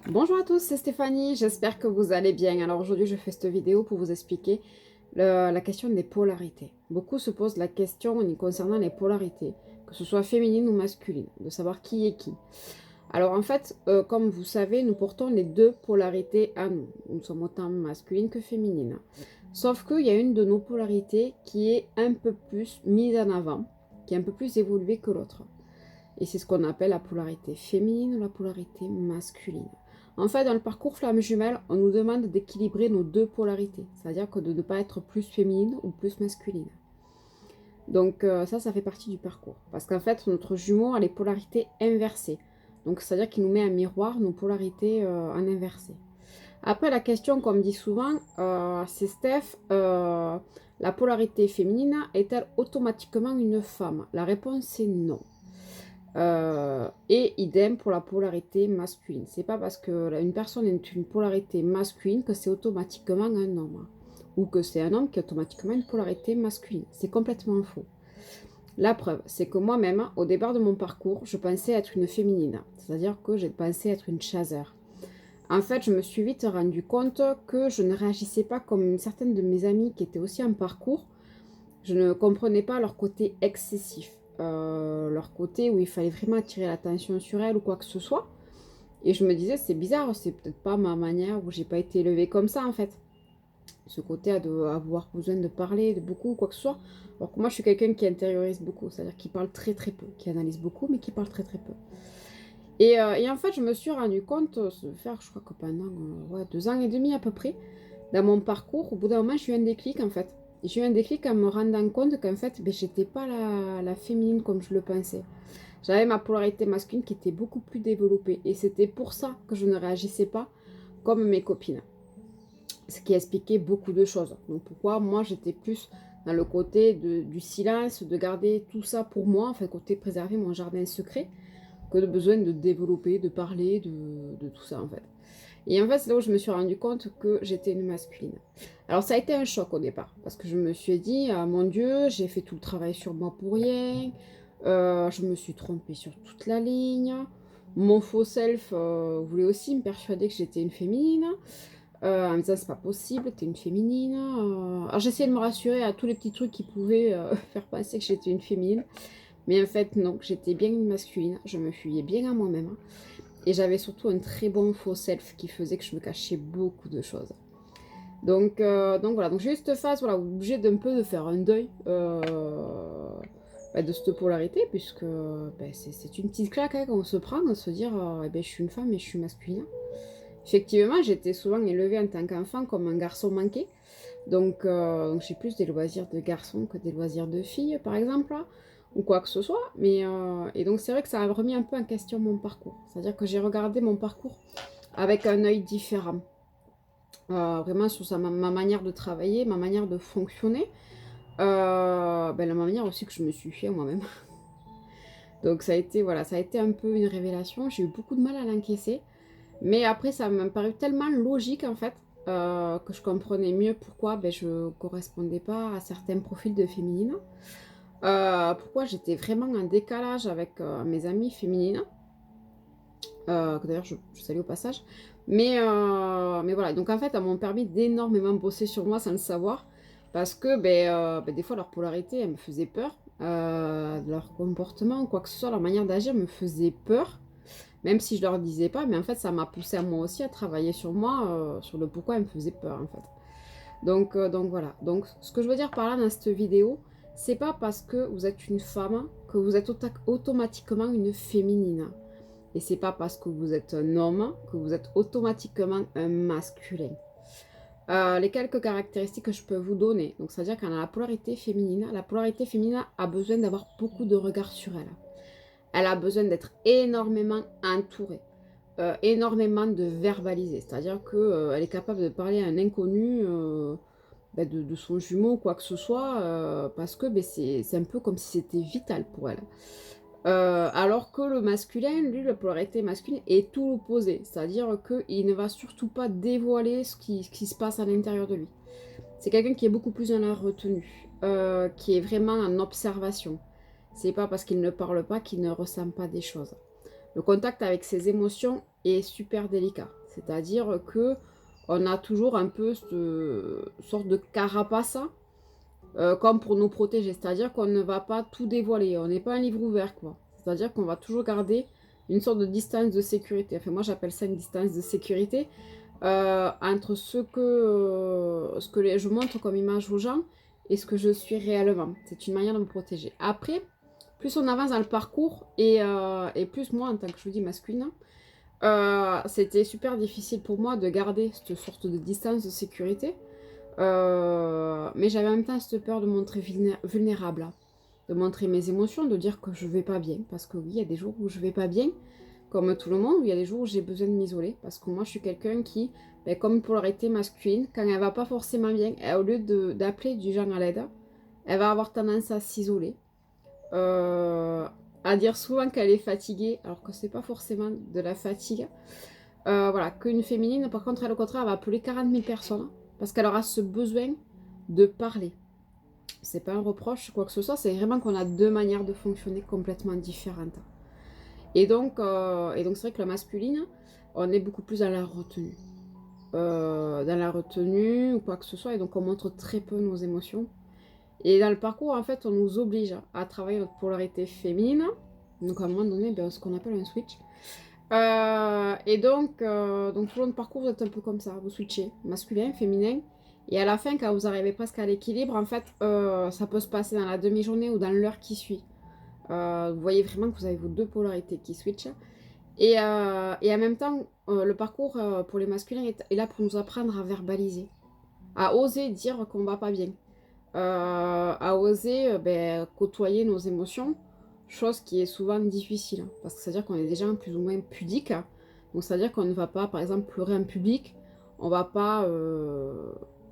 Bonjour à tous, c'est Stéphanie, j'espère que vous allez bien. Alors aujourd'hui je fais cette vidéo pour vous expliquer la question des polarités. Beaucoup se posent la question concernant les polarités, que ce soit féminine ou masculine, de savoir qui est qui. Alors en fait, comme vous savez, nous portons les deux polarités à nous. Nous sommes autant masculines que féminines. Sauf qu'il y a une de nos polarités qui est un peu plus mise en avant, qui est un peu plus évoluée que l'autre. Et c'est ce qu'on appelle la polarité féminine ou la polarité masculine. En fait, dans le parcours flamme jumelle, on nous demande d'équilibrer nos deux polarités, c'est-à-dire que de ne pas être plus féminine ou plus masculine. Donc ça fait partie du parcours. Parce qu'en fait, notre jumeau a les polarités inversées. Donc c'est-à-dire qu'il nous met en miroir nos polarités en inversé. Après, la question qu'on me dit souvent, c'est Steph, la polarité féminine est-elle automatiquement une femme? La réponse est non. Et idem pour la polarité masculine. C'est pas parce que une personne est une polarité masculine que c'est automatiquement un homme. Ou que c'est un homme qui a automatiquement une polarité masculine. C'est complètement faux. La preuve, c'est que moi-même, au départ de mon parcours, je pensais être une féminine. C'est-à-dire que j'ai pensé être une chasseur. En fait, je me suis vite rendu compte que je ne réagissais pas comme certaines de mes amies qui étaient aussi en parcours. Je ne comprenais pas leur côté excessif, leur côté où il fallait vraiment attirer l'attention sur elles ou quoi que ce soit. Et je me disais, c'est bizarre, c'est peut-être pas ma manière où j'ai pas été élevée comme ça en fait. Ce côté à avoir besoin de parler de beaucoup, quoi que ce soit. Alors que moi, je suis quelqu'un qui intériorise beaucoup, c'est-à-dire qui parle très très peu, qui analyse beaucoup, mais qui parle très très peu. Et en fait, je me suis rendu compte, faire, je crois que pendant ouais, 2 ans et demi à peu près, dans mon parcours, au bout d'un moment, j'ai eu un déclic en fait. J'ai eu un déclic en me rendant compte qu'en fait, ben, j'étais pas la féminine comme je le pensais. J'avais ma polarité masculine qui était beaucoup plus développée. Et c'était pour ça que je ne réagissais pas comme mes copines. Ce qui expliquait beaucoup de choses. Donc pourquoi moi j'étais plus dans le côté du silence, de garder tout ça pour moi, enfin côté préserver mon jardin secret, que de besoin de développer, de parler, de tout ça en fait. Et en fait, c'est là où je me suis rendu compte que j'étais une masculine. Alors, ça a été un choc au départ, parce que je me suis dit, ah, mon Dieu, j'ai fait tout le travail sur moi pour rien, je me suis trompée sur toute la ligne, mon faux self voulait aussi me persuader que j'étais une féminine, en me disant, c'est pas possible, t'es une féminine. Alors, j'essayais de me rassurer à tous les petits trucs qui pouvaient faire penser que j'étais une féminine, mais en fait, non, j'étais bien une masculine, je me fuyais bien à moi-même. Et j'avais surtout un très bon faux self qui faisait que je me cachais beaucoup de choses. Donc voilà, donc j'ai eu cette phase, voilà, obligée d'un peu de faire un deuil de cette polarité, puisque c'est une petite claque hein, qu'on se prend, de se dire eh ben, je suis une femme et je suis masculine. Effectivement, j'étais souvent élevée en tant qu'enfant comme un garçon manqué. Donc j'ai plus des loisirs de garçon que des loisirs de filles, par exemple, là, ou quoi que ce soit. Et donc c'est vrai que ça a remis un peu en question mon parcours. C'est-à-dire que j'ai regardé mon parcours avec un œil différent. Vraiment sur ma manière de travailler, ma manière de fonctionner, la manière aussi que je me suis fait moi-même. Donc ça a été, voilà, ça a été un peu une révélation. J'ai eu beaucoup de mal à l'encaisser. Mais après, ça m'a paru tellement logique en fait que je comprenais mieux pourquoi je ne correspondais pas à certains profils de féminines. Pourquoi j'étais vraiment en décalage avec mes amies féminines, que d'ailleurs je salue au passage. Mais voilà, donc en fait, elles m'ont permis d'énormément bosser sur moi sans le savoir, parce que des fois leur polarité, elle me faisait peur, leur comportement, quoi que ce soit, leur manière d'agir me faisait peur. Même si je leur disais pas, mais en fait, ça m'a poussé à moi aussi à travailler sur moi, sur le pourquoi elle me faisait peur, en fait. Donc voilà. Donc, ce que je veux dire par là dans cette vidéo, c'est pas parce que vous êtes une femme que vous êtes automatiquement une féminine. Et c'est pas parce que vous êtes un homme que vous êtes automatiquement un masculin. Les quelques caractéristiques que je peux vous donner, donc c'est-à-dire qu'on a la polarité féminine a besoin d'avoir beaucoup de regards sur elle. Elle a besoin d'être énormément entourée, énormément de verbaliser. C'est-à-dire qu'elle est capable de parler à un inconnu de son jumeau ou quoi que ce soit, parce que c'est un peu comme si c'était vital pour elle. Alors que le masculin, lui, la polarité masculine est tout l'opposé. C'est-à-dire qu'il ne va surtout pas dévoiler ce qui se passe à l'intérieur de lui. C'est quelqu'un qui est beaucoup plus dans la retenue, qui est vraiment en observation. C'est pas parce qu'il ne parle pas qu'il ne ressent pas des choses. Le contact avec ses émotions est super délicat. C'est-à-dire que on a toujours un peu cette sorte de carapace, comme pour nous protéger. C'est-à-dire qu'on ne va pas tout dévoiler. On n'est pas un livre ouvert, quoi. C'est-à-dire qu'on va toujours garder une sorte de distance de sécurité. Enfin, moi, j'appelle ça une distance de sécurité entre ce que je montre comme image aux gens et ce que je suis réellement. C'est une manière de me protéger. Après, plus on avance dans le parcours et plus moi, en tant que je vous dis masculine, c'était super difficile pour moi de garder cette sorte de distance de sécurité. Mais j'avais en même temps cette peur de montrer vulnérable, hein, de montrer mes émotions, de dire que je vais pas bien. Parce que oui, il y a des jours où je vais pas bien, comme tout le monde, il y a des jours où j'ai besoin de m'isoler. Parce que moi, je suis quelqu'un qui, ben, comme une polarité masculine, quand elle va pas forcément bien, au lieu d'appeler du genre à l'aide, elle va avoir tendance à s'isoler. Euh, à dire souvent qu'elle est fatiguée, alors que c'est pas forcément de la fatigue. Voilà, qu'une féminine, par contre, elle, au contraire, elle va appeler 40 000 personnes parce qu'elle aura ce besoin de parler. C'est pas un reproche, quoi que ce soit, c'est vraiment qu'on a deux manières de fonctionner complètement différentes. Et donc c'est vrai que la masculine, on est beaucoup plus dans la retenue. Dans la retenue ou quoi que ce soit, et donc on montre très peu nos émotions. Et dans le parcours, en fait, on nous oblige à travailler notre polarité féminine, donc à un moment donné, ben, ce qu'on appelle un switch. Donc tout le long de parcours, vous êtes un peu comme ça, vous switchez, masculin, féminin, et à la fin, quand vous arrivez presque à l'équilibre, en fait, ça peut se passer dans la demi-journée ou dans l'heure qui suit. Vous voyez vraiment que vous avez vos deux polarités qui switchent. Et en même temps, le parcours pour les masculins est là pour nous apprendre à verbaliser, à oser dire qu'on va pas bien, à oser ben, côtoyer nos émotions, chose qui est souvent difficile, hein, parce que c'est-à-dire qu'on est déjà plus ou moins pudique, donc c'est-à-dire qu'on ne va pas, par exemple, pleurer en public, on va pas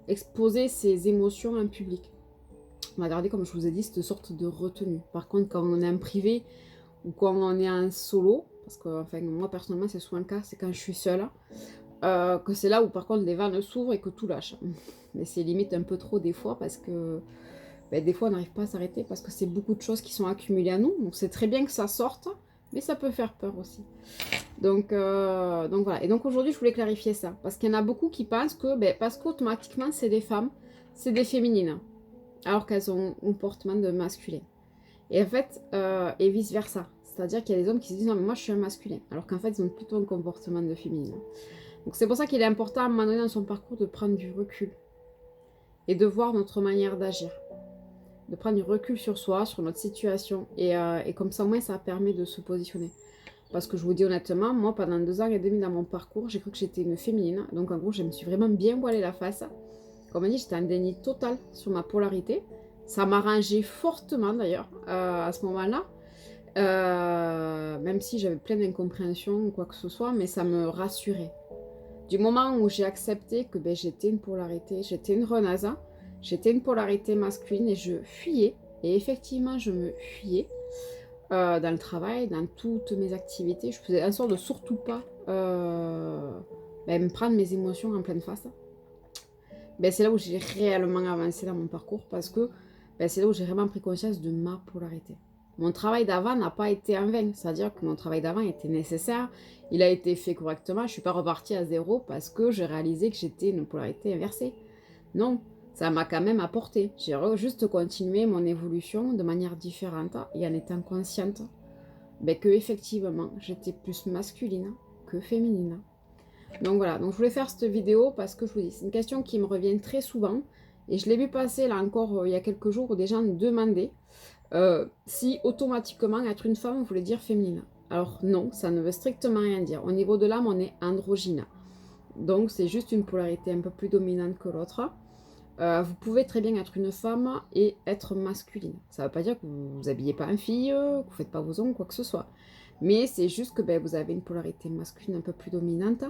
exposer ses émotions en public. On va garder, comme je vous ai dit, cette sorte de retenue. Par contre, quand on est en privé ou quand on est en solo, parce que enfin, moi personnellement c'est souvent le cas, c'est quand je suis seule, que c'est là où par contre les vannes s'ouvrent et que tout lâche. Mais c'est limite un peu trop des fois parce que ben, des fois on n'arrive pas à s'arrêter parce que c'est beaucoup de choses qui sont accumulées à nous. Donc c'est très bien que ça sorte, mais ça peut faire peur aussi. Donc voilà. Et donc aujourd'hui je voulais clarifier ça. Parce qu'il y en a beaucoup qui pensent que ben, parce qu'automatiquement c'est des femmes, c'est des féminines. Alors qu'elles ont un comportement de masculin. Et en fait, et vice versa. C'est-à-dire qu'il y a des hommes qui se disent non mais moi je suis un masculin. Alors qu'en fait ils ont plutôt un comportement de féminine. Donc c'est pour ça qu'il est important à un moment donné dans son parcours de prendre du recul et de voir notre manière d'agir, de prendre du recul sur soi, sur notre situation et comme ça au moins ça permet de se positionner. Parce que je vous dis honnêtement, moi pendant 2 ans et demi dans mon parcours, j'ai cru que j'étais une féminine, donc en gros je me suis vraiment bien voilée la face. Comme on dit, j'étais en déni total sur ma polarité. Ça m'arrangeait fortement d'ailleurs à ce moment-là. Même si j'avais plein d'incompréhensions ou quoi que ce soit, mais ça me rassurait. Du moment où j'ai accepté que ben, j'étais une polarité, j'étais une renaza, j'étais une polarité masculine et je fuyais. Et effectivement, je me fuyais dans le travail, dans toutes mes activités. Je faisais en sorte de surtout pas ben, me prendre mes émotions en pleine face. Ben, c'est là où j'ai réellement avancé dans mon parcours parce que ben, c'est là où j'ai vraiment pris conscience de ma polarité. Mon travail d'avant n'a pas été en vain, c'est-à-dire que mon travail d'avant était nécessaire, il a été fait correctement, je ne suis pas repartie à zéro parce que j'ai réalisé que j'étais une polarité inversée. Non, ça m'a quand même apporté. J'ai juste continué mon évolution de manière différente et en étant consciente ben, que effectivement j'étais plus masculine que féminine. Donc voilà, donc je voulais faire cette vidéo parce que je vous dis, c'est une question qui me revient très souvent et je l'ai vu passer là encore il y a quelques jours où des gens me demandaient si automatiquement être une femme voulait dire féminine. Alors non, ça ne veut strictement rien dire. Au niveau de l'âme, on est androgyne. Donc c'est juste une polarité un peu plus dominante que l'autre. Vous pouvez très bien être une femme et être masculine. Ça ne veut pas dire que vous vous habillez pas en fille, que vous faites pas vos ongles, quoi que ce soit. Mais c'est juste que ben, vous avez une polarité masculine un peu plus dominante.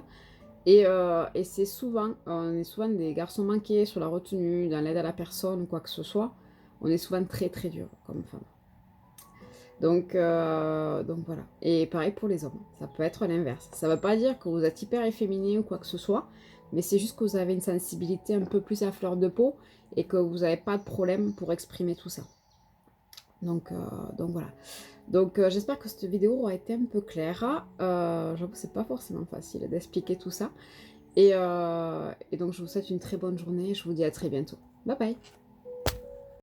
Et c'est souvent, on est souvent des garçons manqués sur la retenue, dans l'aide à la personne ou quoi que ce soit. On est souvent très très dur comme femme. Donc voilà. Et pareil pour les hommes. Ça peut être l'inverse. Ça ne veut pas dire que vous êtes hyper efféminé ou quoi que ce soit. Mais c'est juste que vous avez une sensibilité un peu plus à fleur de peau. Et que vous n'avez pas de problème pour exprimer tout ça. Donc, donc voilà. Donc j'espère que cette vidéo aura été un peu claire. J'avoue que c'est pas forcément facile d'expliquer tout ça. Et donc je vous souhaite une très bonne journée. Je vous dis à très bientôt. Bye bye.